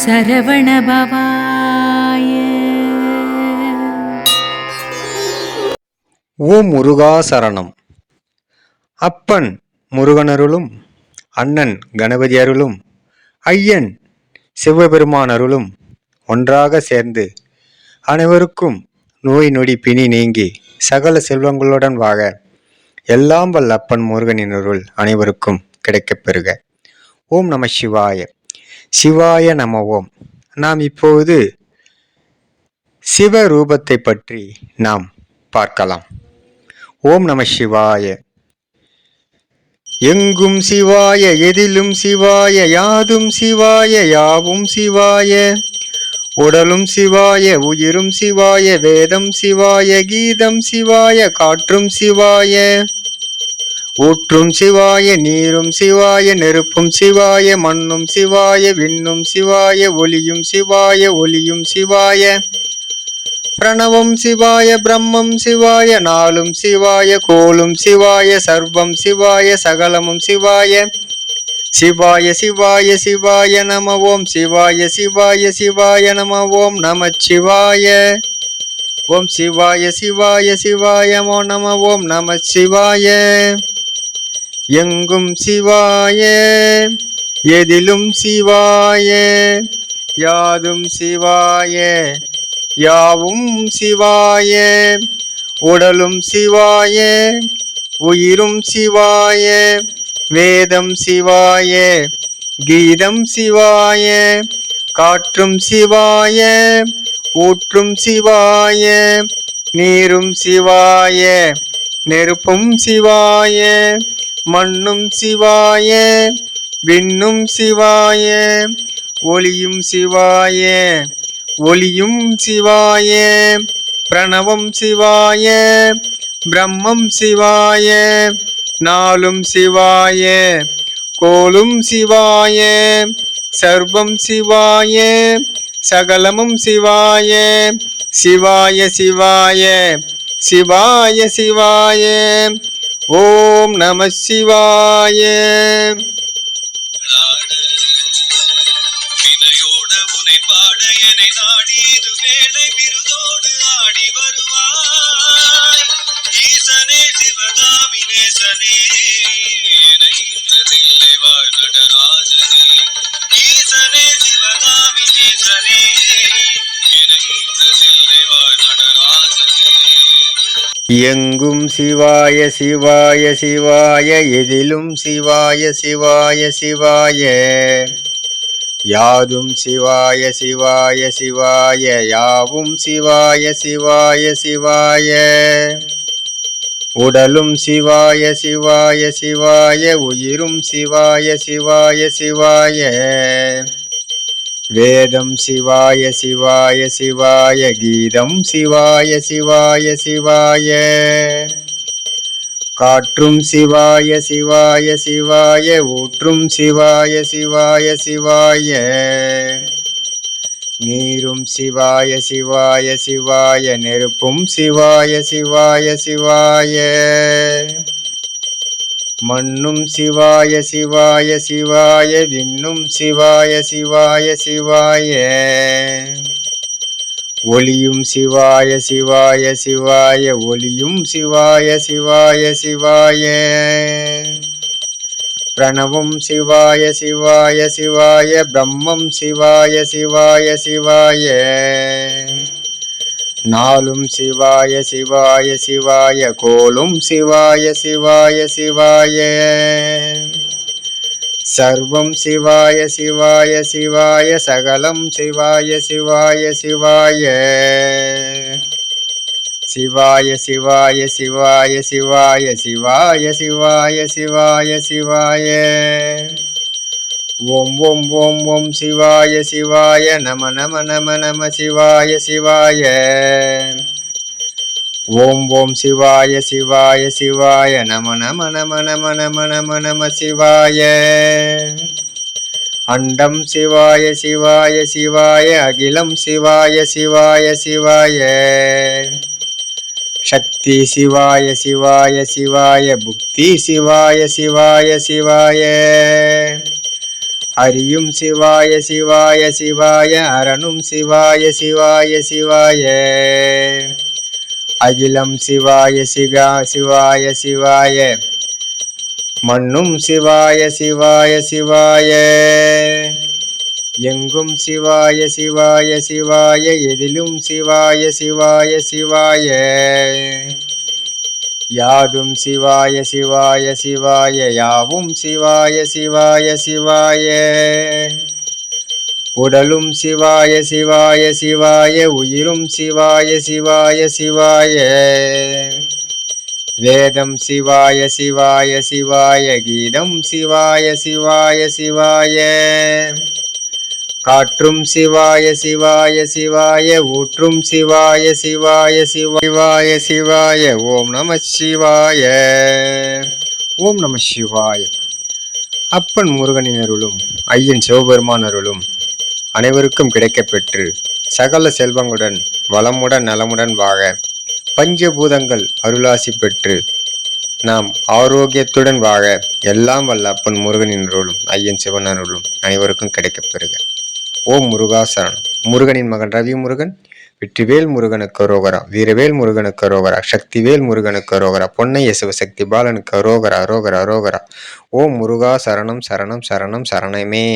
சரவணபவாய. ஓம் முருகா சரணம். அப்பன் முருகனருளும், அண்ணன் கணபதி அருளும், ஐயன் சிவபெருமான் அருளும் ஒன்றாக சேர்ந்து அனைவருக்கும் நோய் நொடி பிணி நீங்கி சகல செல்வங்களுடன் வாழ எல்லாம் வல்ல அப்பன் முருகனின் அருள் அனைவருக்கும் கிடைக்கப் பெறுக. ஓம் நம சிவாய. சிவாய நம ஓம். நாம் இப்போது சிவரூபத்தை பற்றி நாம் பார்க்கலாம். ஓம் நம சிவாய. எங்கும் சிவாய, எதிலும் சிவாய, யாதும் சிவாய, யாவும் சிவாய, உடலும் சிவாய, உயிரும் சிவாய, வேதம் சிவாய, கீதம் சிவாய, காற்றும் சிவாய, ஊற்றும் சிவாய, நீரும் சிவாய, நெருப்பும் சிவாய, மண்ணும் சிவாய, விண்ணும் சிவாய, ஒளியும் சிவாய, ஒளியும் சிவாய, பிரணவம் சிவாய, பிரம்மம் சிவாய, நாளும் சிவாய, கோலும் சிவாய, சர்வம் சிவாய, சகலமும் சிவாய, சிவாய சிவாய சிவாய நம ஓம். சிவாய சிவாய சிவாய நம ஓம் நம சிவாய. ஓம் சிவாய சிவாய சிவாய நம ஓம் நம சிவாய. எங்கும் சிவாய, எதிலும் சிவாய, யாதும் சிவாய, யாவும் சிவாய, உடலும் சிவாய, உயிரும் சிவாய, வேதம் சிவாய, கீதம் சிவாய, காற்றும் சிவாய, ஊற்றும் சிவாய, நீரும் சிவாய, நெருப்பும் சிவாய, மண்ணும் சிவாய, விண்ணும் சிவாய, ஒளியும் சிவாய, ஒளியும் சிவாய, பிரணவம் சிவாய, பிரம்மம் சிவாய, நாளும் சிவாய, கோலும் சிவாய, சர்வம் சிவாய, சகலமும் சிவாய, சிவாய சிவாய சிவாய சிவாய. ஓம் நம சிவாய. எங்கும் சிவாய சிவாய சிவாய, எதிலும் சிவாய சிவாய சிவாய, யாதும் சிவாய சிவாய சிவாய, யாவும் சிவாய சிவாய சிவாய, உடலும் சிவாய சிவாய சிவாய, உயிரும் சிவாய சிவாய சிவாய, வேதம் சிவாய சிவாய சிவாய, கீதம் சிவாய சிவாய சிவாய, காற்றும் சிவாய சிவாய சிவாய, ஊற்றும் சிவாய சிவாய சிவாய, நீரும் சிவாய சிவாய சிவாய, நெருப்பும் சிவாய சிவாய சிவாய, மண்ணும் சிவாய சிவாய சிவாய, விண்ணும் சிவாய சிவாய சிவாய, ஒளியும் சிவாய சிவாய சிவாய, ஒளியும் சிவாய சிவாய சிவாய, பிரணவம் சிவாய சிவாய சிவாய, பிரம்மம் சிவாய சிவாய சிவாய, நாளும் சிவாய சிவாய சிவாய, கோலும் சிவாய சிவாய சிவாய, சர்வம் சிவாய சிவாய சிவாய, சகலம் சிவாய சிவாய சிவாய, சிவாய சிவாய சிவாய சிவாய, சிவாய சிவாய சிவாய சிவாய. ஓம் ஓம் ஓம் ஓம் சிவாய சிவாய நம நம நம நம சிவாய சிவாய. ஓம் ஓம் சிவாய சிவாய சிவாய நம நம நம நம நம நம நம சிவாய. அண்டம் சிவாய சிவாய சிவாய, அகிலம் சிவாய சிவாய சிவாய, சக்தி சிவாய சிவாய சிவாய, புக்தி சிவாய சிவாய சிவாய, ஹரியும் சிவாய சிவாய சிவாய அரணும் சிவாய சிவாய சிவாய அகிலம் சிவாய சிவாய சிவாய மண்ணும் சிவாய சிவாய சிவாய எங்கும் சிவாய சிவாய சிவாய எதிலும் சிவாய சிவாய சிவாய யாதும் சிவாய சிவாய சிவாய யாவும் சிவாய சிவாய சிவாய உடலும் சிவாய சிவாய சிவாய உயிரும் சிவாய சிவாய சிவாய வேதம் சிவாய சிவாய சிவாய கீதம் சிவாய சிவாய சிவாய காற்றும் சிவாய சிவாய சிவாய ஊற்றும் சிவாய சிவாய சிவாய சிவாய ஓம் நம சிவாய. ஓம் நம சிவாய. அப்பன் முருகனின் அருளும் ஐயன் சிவபெருமான் அருளும் அனைவருக்கும் கிடைக்கப்பெற்று சகல செல்வங்களுடன் வளமுடன் நலமுடன் வாழ பஞ்சபூதங்கள் அருளாசி பெற்று நாம் ஆரோக்கியத்துடன் வாழ எல்லாம் வல்ல அப்பன் முருகனின் அருளும் ஐயன் சிவன் அருளும் அனைவருக்கும் கிடைக்கப் பெறுக. ஓம் முருகா சரணம். முருகனின் மகன் ரவி முருகன். வெற்றிவேல் முருகனுக்கு அரோகரா. வீரவேல் முருகனுக்கு அரோகரா. சக்திவேல் முருகனுக்கு அரோகரா. பொன்னைய சிவசக்தி பாலனுக்கு அரோகரா அரோகரா அரோகரா. ஓம் முருகா சரணம் சரணம் சரணம் சரணமே.